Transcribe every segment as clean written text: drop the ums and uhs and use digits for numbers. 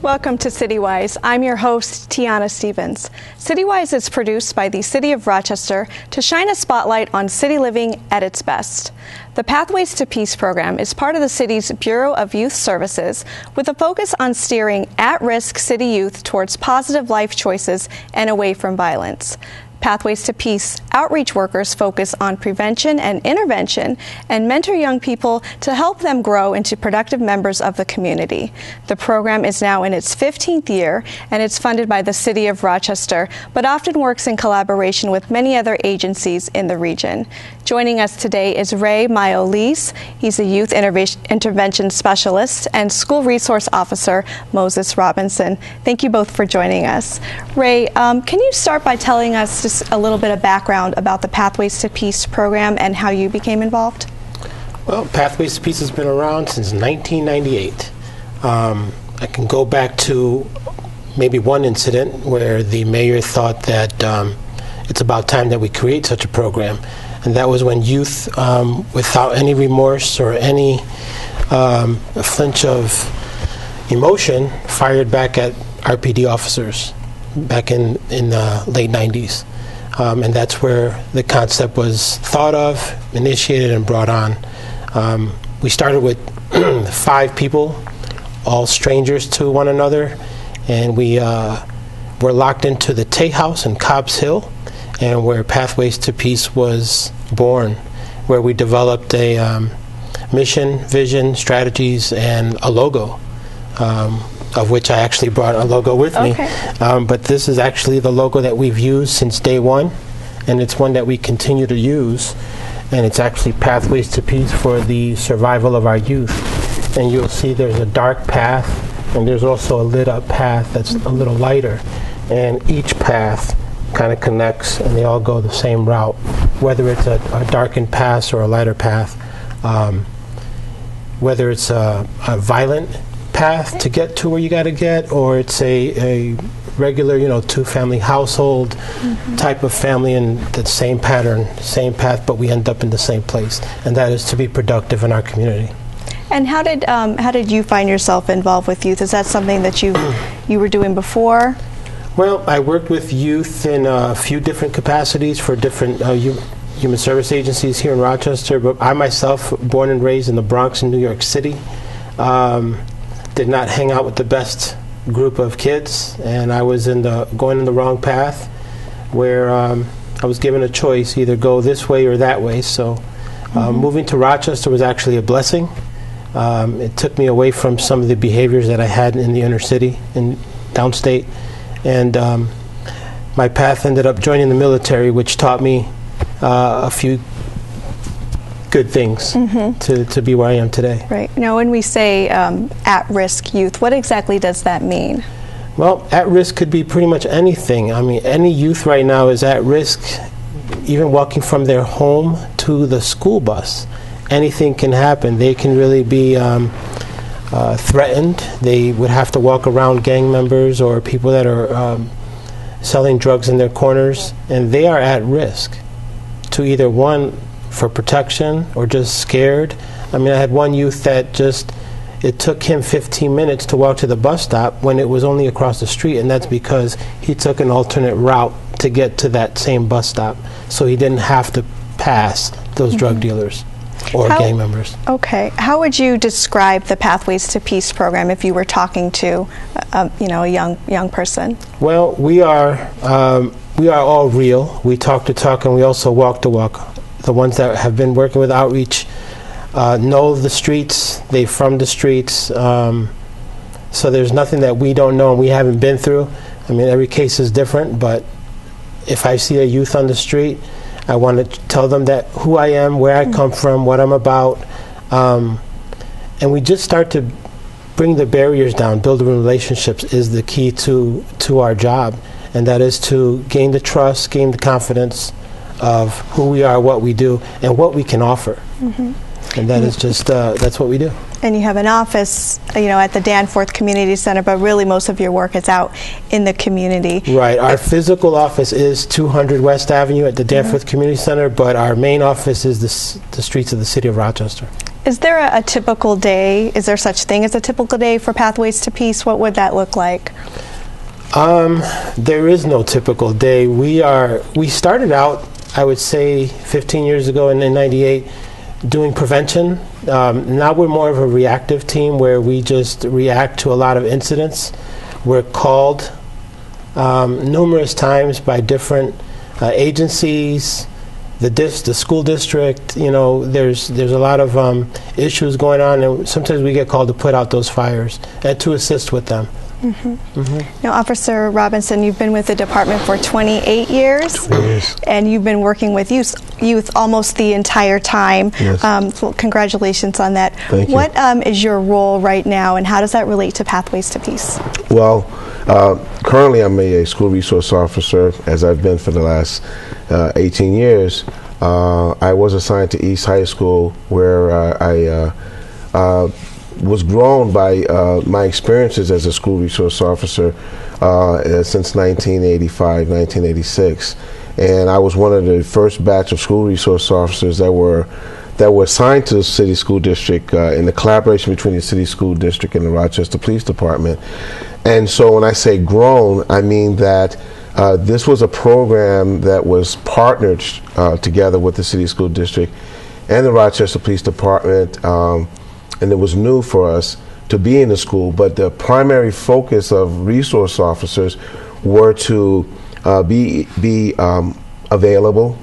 Welcome to CityWise. I'm your host, Tiana Stevens. CityWise is produced by the City of Rochester to shine a spotlight on city living at its best. The Pathways to Peace program is part of the city's Bureau of Youth Services with a focus on steering at-risk city youth towards positive life choices and away from violence. Pathways to Peace outreach workers focus on prevention and intervention and mentor young people to help them grow into productive members of the community. The program is now in its 15th year and it's funded by the City of Rochester, but often works in collaboration with many other agencies in the region. Joining us today is Ray Mayolese. He's a youth intervention specialist, and school resource officer Moses Robinson. Thank you both for joining us. Ray, can you start by telling us just a little bit of background about the Pathways to Peace program and how you became involved? Well, Pathways to Peace has been around since 1998. I can go back to maybe one incident where the mayor thought that it's about time that we create such a program. And that was when youth, without any remorse or any flinch of emotion, fired back at RPD officers back in the late 90s. And that's where the concept was thought of, initiated, and brought on. We started with 5 people, all strangers to one another, and we were locked into the Tate House in Cobbs Hill, and where Pathways to Peace was born, where we developed a mission, vision, strategies, and a logo, of which I actually brought a logo with me. But this is actually the logo that we've used since day one, and it's one that we continue to use, and it's actually Pathways to Peace for the survival of our youth. And you'll see there's a dark path, and there's also a lit up path that's a little lighter, and each path kind of connects, and they all go the same route, whether it's a darkened path or a lighter path, whether it's a violent path to get to where you got to get, or it's a regular, 2-family household type of family, and the same pattern, same path, but we end up in the same place, and that is to be productive in our community. And how did you find yourself involved with youth? Is that something that you were doing before? Well, I worked with youth in a few different capacities for different human service agencies here in Rochester, but I myself, born and raised in the Bronx in New York City, did not hang out with the best group of kids, and I was going in the wrong path, where I was given a choice, either go this way or that way. So moving to Rochester was actually a blessing. It took me away from some of the behaviors that I had in the inner city and downstate. And my path ended up joining the military, which taught me a few good things to be where I am today. Right. Now, when we say at-risk youth, what exactly does that mean? Well, at-risk could be pretty much anything. I mean, any youth right now is at risk, even walking from their home to the school bus. Anything can happen. They can really be threatened. They would have to walk around gang members or people that are selling drugs in their corners, and they are at risk to either one, for protection, or just scared. I mean, I had one youth that it took him 15 minutes to walk to the bus stop when it was only across the street, and that's because he took an alternate route to get to that same bus stop, so he didn't have to pass those drug dealers or gang members. Okay. How would you describe the Pathways to Peace program if you were talking to a young person? Well, we are all real. We talk the talk, and we also walk the walk. The ones that have been working with outreach know the streets. They're from the streets. So there's nothing that we don't know and we haven't been through. I mean, every case is different, but if I see a youth on the street, I want to tell them that who I am, where I come from, what I'm about. And we just start to bring the barriers down. Building relationships is the key to our job, and that is to gain the trust, gain the confidence of who we are, what we do, and what we can offer. And that is just, that's what we do. And you have an office, at the Danforth Community Center, but really most of your work is out in the community. Right. Our physical office is 200 West Avenue at the Danforth Community Center, but our main office is the streets of the city of Rochester. Is there a typical day? Is there such thing as a typical day for Pathways to Peace? What would that look like? There is no typical day. We started out, I would say, 15 years ago in '98, doing prevention. Now we're more of a reactive team where we just react to a lot of incidents. We're called numerous times by different agencies, the school district. There's a lot of issues going on, and sometimes we get called to put out those fires and to assist with them. Now, Officer Robinson, you've been with the department for 28 years, and you've been working with youth almost the entire time. So congratulations on that. Thank you. What is your role right now, and how does that relate to Pathways to Peace? Well, currently I'm a school resource officer, as I've been for the last 18 years. I was assigned to East High School, where I was grown by my experiences as a school resource officer since 1985, 1986. And I was one of the first batch of school resource officers that were assigned to the city school district in the collaboration between the city school district and the Rochester Police Department. And so when I say grown, I mean that this was a program that was partnered together with the city school district and the Rochester Police Department. And it was new for us to be in the school, but the primary focus of resource officers were to be available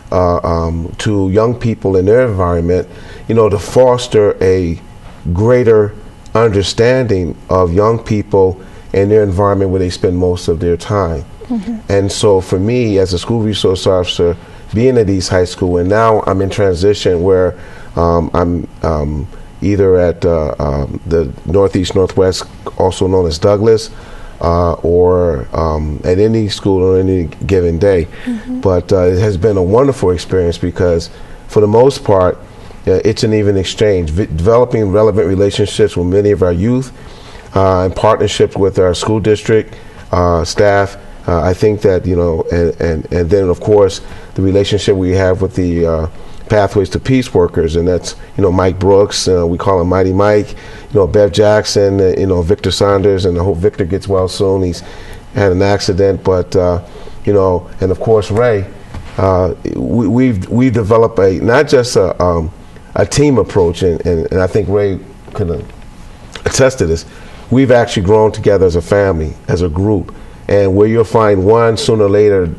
to young people in their environment, to foster a greater understanding of young people and their environment where they spend most of their time. And so for me, as a school resource officer, being at East High School, and now I'm in transition where I'm either at the Northeast, Northwest, also known as Douglas, or at any school on any given day. But it has been a wonderful experience because, for the most part, it's an even exchange, developing relevant relationships with many of our youth, in partnership with our school district staff. I think that, and then, of course, the relationship we have with the Pathways to Peace workers, and that's Mike Brooks, we call him Mighty Mike, Bev Jackson, Victor Saunders, and I hope Victor gets well soon. He's had an accident, but and of course Ray. We've developed not just a team approach, and I think Ray could attest to this. We've actually grown together as a family, as a group, and where you'll find one sooner or later,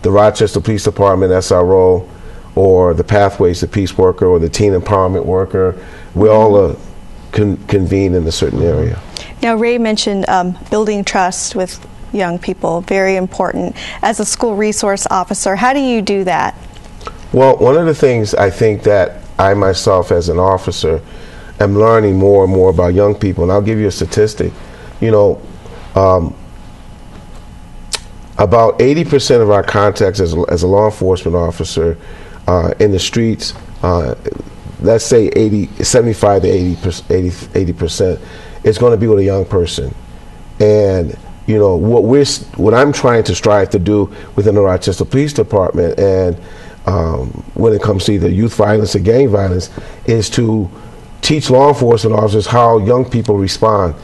the Rochester Police Department SRO, or the Pathways to Peace worker, or the teen empowerment worker, we all convene in a certain area. Now, Ray mentioned building trust with young people, very important. As a school resource officer, how do you do that? Well, one of the things I think that I myself as an officer am learning more and more about young people, and I'll give you a statistic. About 80% of our contacts as a law enforcement officer in the streets, let's say 75 to 80%, it's going to be with a young person. And what I'm trying to strive to do within the Rochester Police Department, and when it comes to either youth violence or gang violence, is to teach law enforcement officers how young people respond.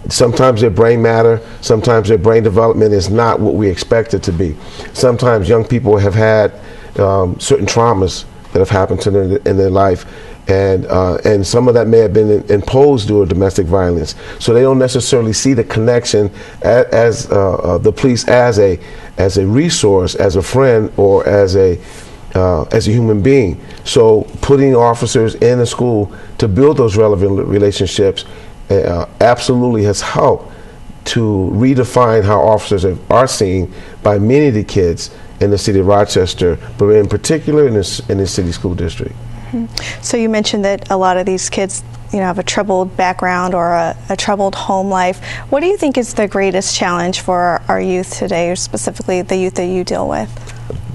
Sometimes their brain matter, sometimes their brain development is not what we expect it to be. Sometimes young people have had certain traumas that have happened to them in their life, and some of that may have been imposed due to domestic violence. So they don't necessarily see the connection as the police as a resource, as a friend, or as a as a human being. So putting officers in a school to build those relevant relationships absolutely has helped to redefine how officers are seen by many of the kids in the city of Rochester, but in particular in the city school district. Mm-hmm. So you mentioned that a lot of these kids, have a troubled background or a troubled home life. What do you think is the greatest challenge for our youth today, or specifically the youth that you deal with?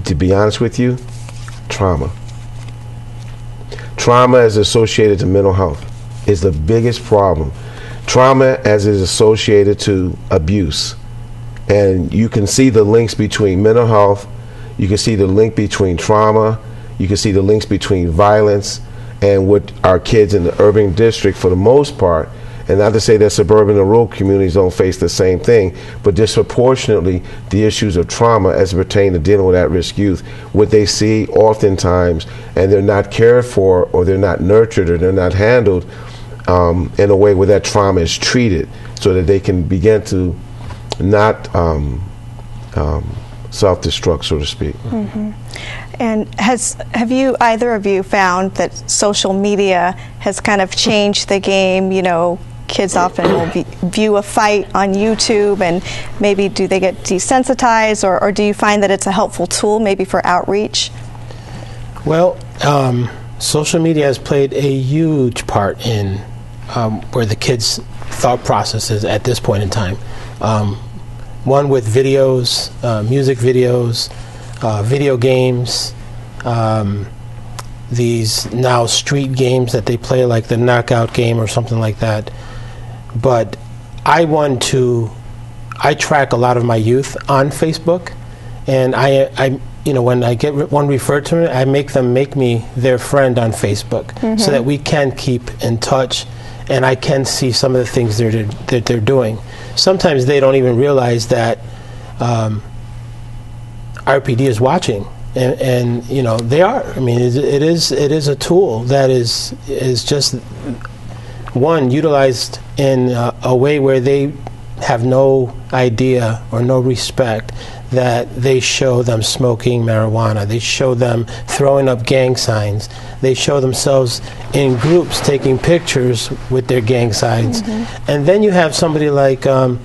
To be honest with you, trauma. Trauma as associated to mental health is the biggest problem. Trauma as is associated to abuse. And you can see the links between mental health, you can see the link between trauma, you can see the links between violence, and what our kids in the urban district, for the most part, and not to say that suburban and rural communities don't face the same thing, but disproportionately the issues of trauma as it pertains to dealing with at-risk youth, what they see oftentimes, and they're not cared for, or they're not nurtured, or they're not handled in a way where that trauma is treated, so that they can begin to not self-destruct, so to speak. Mm-hmm. And have you, either of you, found that social media has kind of changed the game? Kids often will view a fight on YouTube, and maybe do they get desensitized, or do you find that it's a helpful tool maybe for outreach? Well, social media has played a huge part in where the kids' thought process is at this point in time. One with videos, music videos, video games, these now street games that they play, like the knockout game or something like that. But I track a lot of my youth on Facebook, and I when I get one referred to me, I make them make me their friend on Facebook, mm-hmm. so that we can keep in touch, and I can see some of the things that they're doing. Sometimes they don't even realize that RPD is watching, and they are. I mean, it is a tool that is just utilized in a way where they have no idea or no respect that they show them smoking marijuana. They show them throwing up gang signs. They show themselves in groups taking pictures with their gang signs. Mm-hmm. And then you have somebody like, that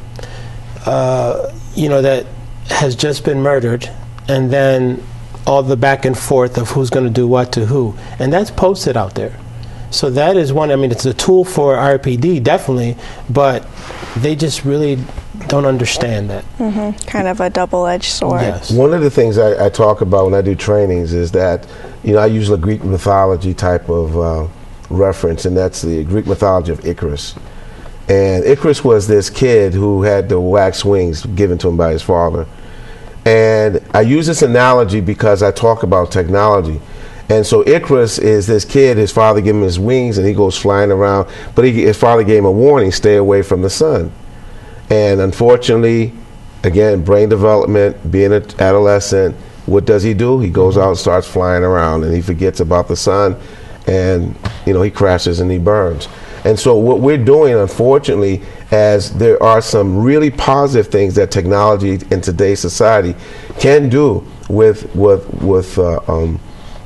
has just been murdered, and then all the back and forth of who's going to do what to who. And that's posted out there. So that is one. I mean, it's a tool for RPD, definitely, but they just really don't understand that. Mm-hmm. Kind of a double-edged sword. Yes. One of the things I talk about when I do trainings is that, I use a Greek mythology type of reference, and that's the Greek mythology of Icarus. And Icarus was this kid who had the wax wings given to him by his father. And I use this analogy because I talk about technology. And so Icarus is this kid, his father gave him his wings, and he goes flying around. But his father gave him a warning, stay away from the sun. And unfortunately, again, brain development, being an adolescent, what does he do? He goes out and starts flying around, and he forgets about the sun, and he crashes and he burns. And so what we're doing, unfortunately, as there are some really positive things that technology in today's society can do with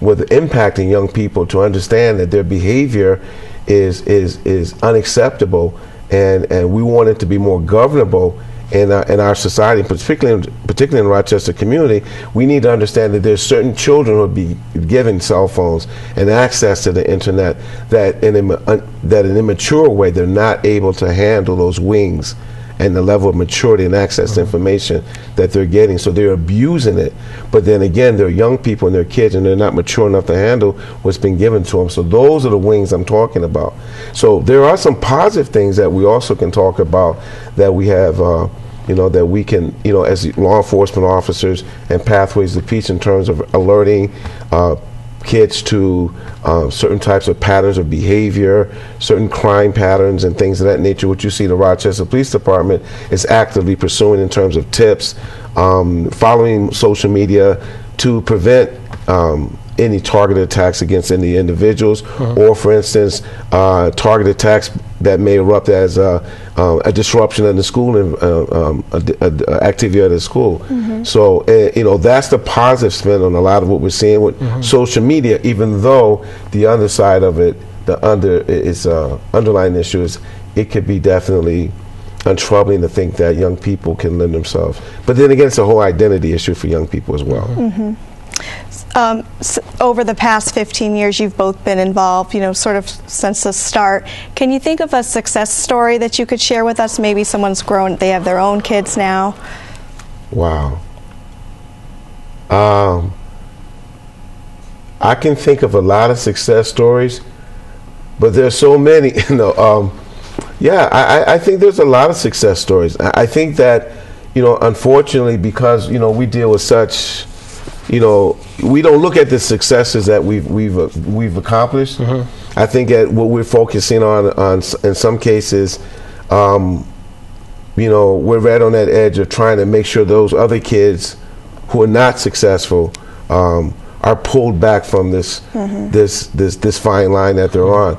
impacting young people to understand that their behavior is unacceptable, and we want it to be more governable in our society, particularly in the Rochester community. We need to understand that there's certain children who will be given cell phones and access to the internet that in an immature way they're not able to handle those wings and the level of maturity and access to information that they're getting. So they're abusing it. But then again, they're young people and they're kids, and they're not mature enough to handle what's been given to them. So those are the wings I'm talking about. So there are some positive things that we also can talk about, that we have, that we can, as law enforcement officers and pathways to peace, in terms of alerting kids to certain types of patterns of behavior, certain crime patterns and things of that nature, which you see the Rochester Police Department is actively pursuing in terms of tips, following social media to prevent any targeted attacks against any individuals, or for instance, targeted attacks that may erupt as a disruption in the school activity at the school. So that's the positive spin on a lot of what we're seeing with social media, even though the underside of it, the underlying issue is it could be definitely troubling to think that young people can lend themselves. But then again, it's a whole identity issue for young people as well. Over the past 15 years, you've both been involved, sort of since the start. Can you think of a success story that you could share with us? Maybe someone's grown, they have their own kids now. Wow. I can think of a lot of success stories, but there's so many. I think there's a lot of success stories. I think that, unfortunately, because we deal with such, we don't look at the successes that we've accomplished. I think that what we're focusing on in some cases, we're right on that edge of trying to make sure those other kids who are not successful are pulled back from this fine line that they're on.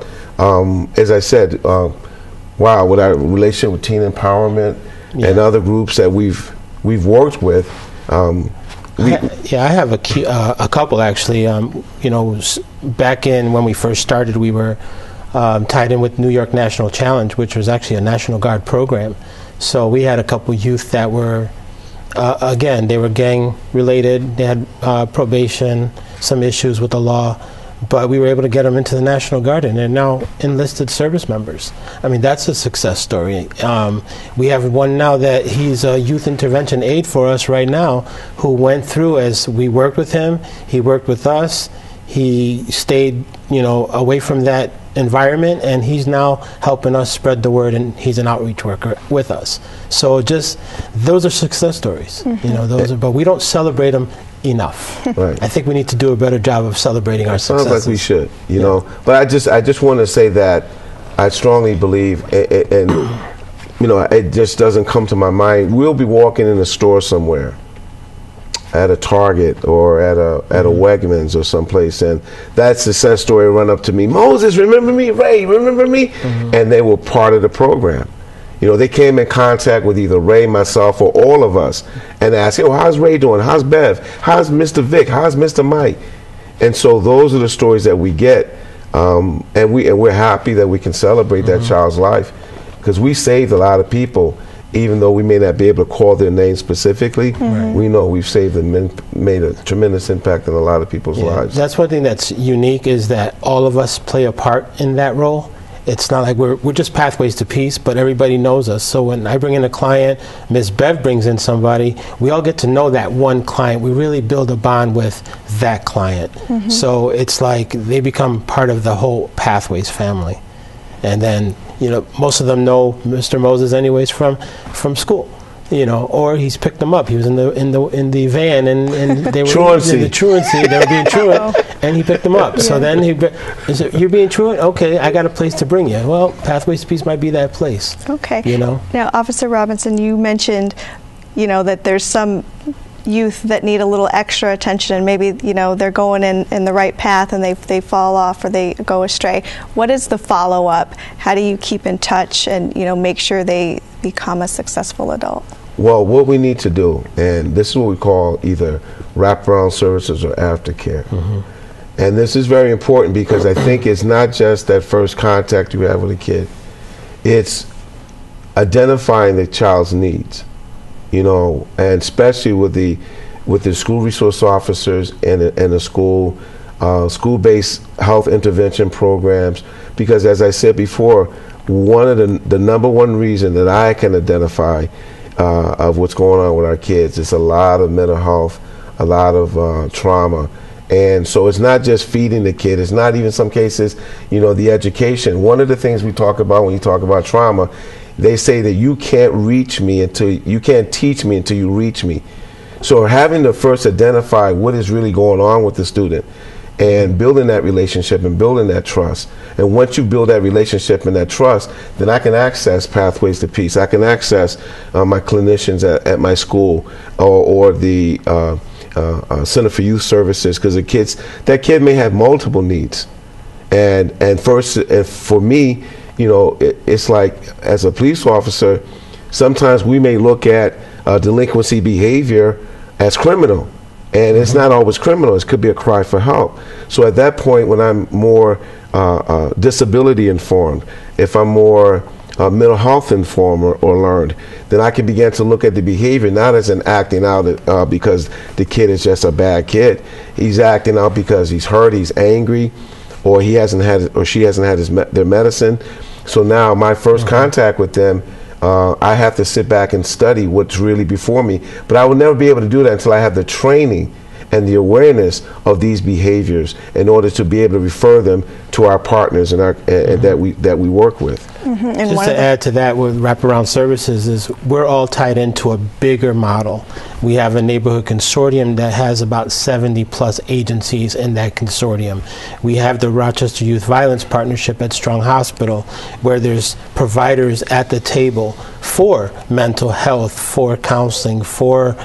As I said, with our relationship with teen empowerment and other groups that we've worked with. I have a couple actually. Back in when we first started, we were tied in with New York National Challenge, which was actually a National Guard program. So we had a couple youth that were, again, they were gang related. They had probation, some issues with the law. But we were able to get them into the National Guard, and they're now enlisted service members. I mean, that's a success story. We have one now that he's a youth intervention aide for us right now, who went through as we worked with him. He worked with us. He stayed, away from that environment, and he's now helping us spread the word, and he's an outreach worker with us. So just those are success stories. But we don't celebrate them enough. Right. I think we need to do a better job of celebrating our successes. Sounds like we should, But I just want to say that I strongly believe, and it just doesn't come to my mind. We'll be walking in a store somewhere, at a Target or at a Wegmans or someplace, and that success story run up to me. Moses, remember me? Ray, remember me? And they were part of the program. They came in contact with either Ray, myself, or all of us, and asked, how's Ray doing? How's Bev? How's Mr. Vic? How's Mr. Mike? And so those are the stories that we get, and we're happy that we can celebrate that child's life, because we saved a lot of people, even though we may not be able to call their name specifically. We know we've saved and made a tremendous impact in a lot of people's lives. That's one thing that's unique, is that all of us play a part in that role. It's not like we're just pathways to peace, but everybody knows us. So when I bring in a client, Ms. Bev brings in somebody, we all get to know that one client. We really build a bond with that client. So it's like they become part of the whole Pathways family. And then, most of them know Mr. Moses anyways from school. Or he's picked them up. He was in the van, and they were truancy. The truancy. They were being truant, and he picked them up. So then you're being truant. Okay, I got a place to bring you. Well, Pathways to Peace might be that place. Okay. Now, Officer Robinson, you mentioned, that there's some youth that need a little extra attention, and maybe they're going in the right path and they fall off or they go astray. What is the follow-up? How do you keep in touch and make sure they become a successful adult? Well, what we need to do, and this is what we call either wraparound services or aftercare. And this is very important, because I think it's not just that first contact you have with a kid. It's identifying the child's needs, and especially with the school resource officers and the school-based health intervention programs. Because as I said before, one of the number one reason that I can identify of what's going on with our kids is a lot of mental health, a lot of trauma. And so it's not just feeding the kid, it's not even some cases, the education. One of the things we talk about when you talk about trauma, they say that you can't teach me until you reach me. So having to first identify what is really going on with the student, and building that relationship and building that trust. And once you build that relationship and that trust, then I can access Pathways to Peace. I can access my clinicians at my school, or the Center for Youth Services, because that kid may have multiple needs. And for me, it's like, as a police officer, sometimes we may look at delinquency behavior as criminal, and it's not always criminal. It could be a cry for help. So at that point, when I'm more disability informed, if I'm more mental health informed or learned, then I can begin to look at the behavior not as an acting out because the kid is just a bad kid. He's acting out because he's hurt, he's angry, or she hasn't had their medicine. So now my first contact with them, I have to sit back and study what's really before me. But I will never be able to do that until I have the training and the awareness of these behaviors in order to be able to refer them to our partners and that we work with. And just to add to that, with wraparound services, is we're all tied into a bigger model. We have a neighborhood consortium that has about 70 plus agencies in that consortium. We have the Rochester Youth Violence Partnership at Strong Hospital, where there's providers at the table for mental health, for counseling, for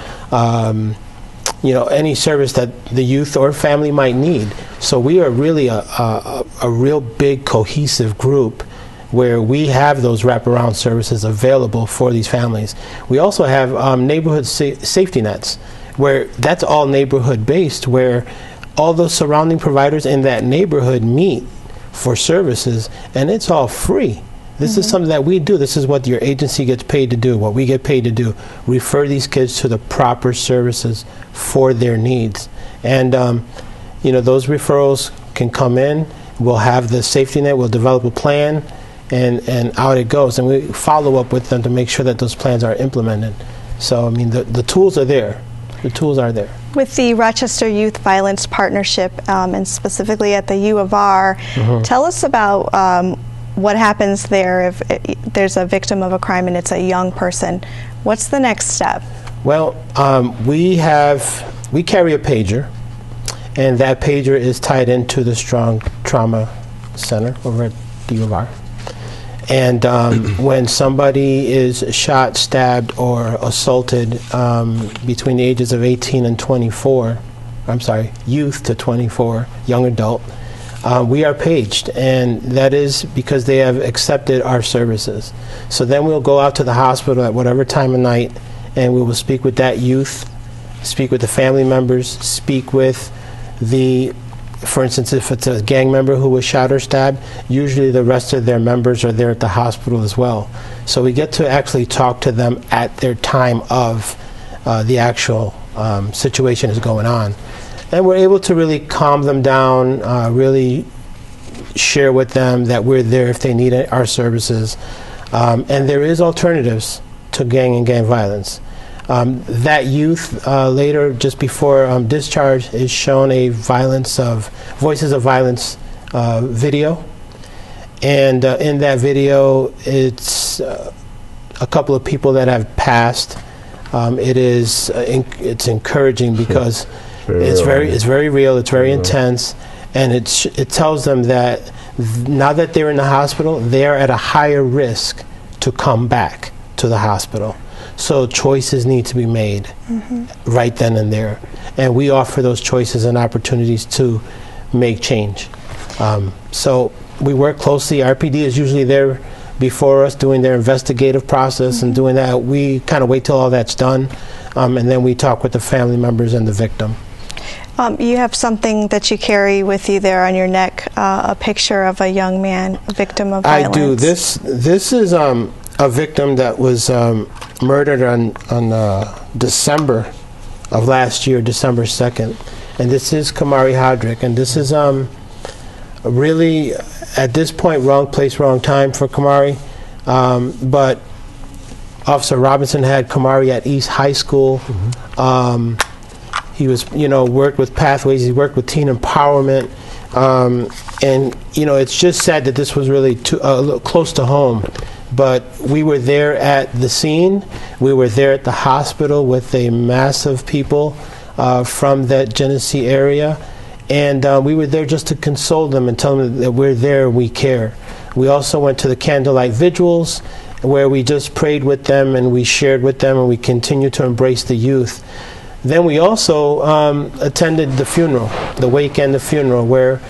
any service that the youth or family might need. So we are really a real big cohesive group where we have those wraparound services available for these families. We also have neighborhood safety nets, where that's all neighborhood based, where all those surrounding providers in that neighborhood meet for services, and it's all free. This is something that we do. This is what your agency gets paid to do, what we get paid to do. Refer these kids to the proper services for their needs. And, those referrals can come in. We'll have the safety net. We'll develop a plan, and out it goes. And we follow up with them to make sure that those plans are implemented. So, the tools are there. The tools are there. With the Rochester Youth Violence Partnership, and specifically at the U of R, tell us about what happens there if there's a victim of a crime and it's a young person. What's the next step? Well, we carry a pager, and that pager is tied into the Strong Trauma Center over at the U of R. And when somebody is shot, stabbed, or assaulted between the ages of 18 and 24, youth to 24, young adult, we are paged, and that is because they have accepted our services. So then we'll go out to the hospital at whatever time of night, and we will speak with that youth, speak with the family members, speak with for instance, if it's a gang member who was shot or stabbed, usually the rest of their members are there at the hospital as well. So we get to actually talk to them at their time of the actual situation is going on. And we're able to really calm them down, really share with them that we're there if they need our services. And there is alternatives to gang and gang violence. That youth later, just before discharge, is shown a Voices of Violence video. And in that video, it's a couple of people that have passed. It's encouraging because it's very real, it's very intense, and it tells them that now that they're in the hospital, they're at a higher risk to come back to the hospital. So choices need to be made right then and there. And we offer those choices and opportunities to make change. So we work closely. RPD is usually there before us doing their investigative process and doing that. We kind of wait till all that's done, and then we talk with the family members and the victim. You have something that you carry with you there on your neck, a picture of a young man, a victim of violence. I do. This is a victim that was murdered on December of last year, December 2nd. And this is Kumari Hardrick. And this is really, at this point, wrong place, wrong time for Kumari. But Officer Robinson had Kumari at East High School. He was, worked with Pathways. He worked with teen empowerment. And, it's just sad that this was really close to home. But we were there at the scene. We were there at the hospital with a mass of people from that Genesee area. And we were there just to console them and tell them that we're there, we care. We also went to the Candlelight Vigils, where we just prayed with them and we shared with them, and we continue to embrace the youth. Then we also attended the funeral, the wake and the funeral, where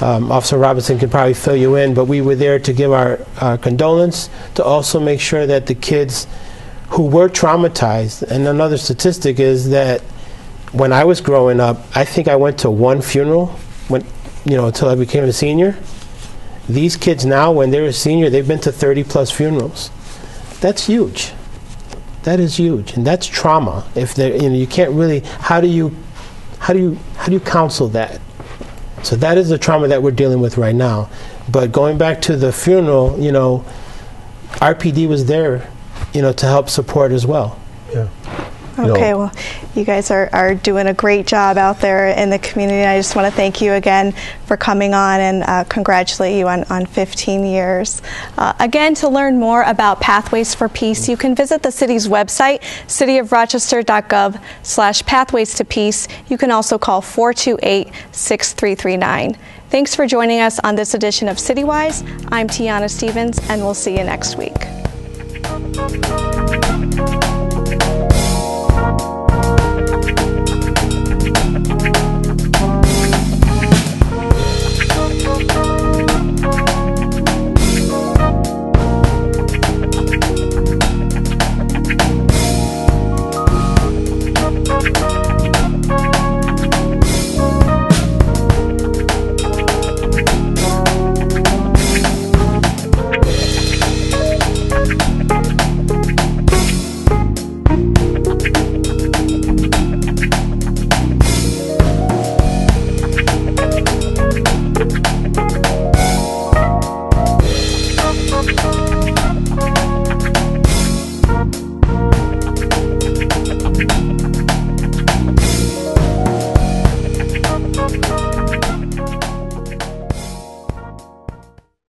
Officer Robinson can probably fill you in, but we were there to give our condolence, to also make sure that the kids who were traumatized, and another statistic is that when I was growing up, I think I went to one funeral until I became a senior. These kids now, when they're a senior, they've been to 30 plus funerals. That's huge. That is huge, and that's trauma. If they, you can't really. How do you counsel that? So that is the trauma that we're dealing with right now. But going back to the funeral, RPD was there, to help support as well. Yeah. Okay, well, you guys are doing a great job out there in the community. I just want to thank you again for coming on and congratulate you on 15 years. Again, to learn more about Pathways for Peace, you can visit the city's website, cityofrochester.gov/pathways to peace. You can also call 428-6339. Thanks for joining us on this edition of CityWise. I'm Tiana Stevens, and we'll see you next week.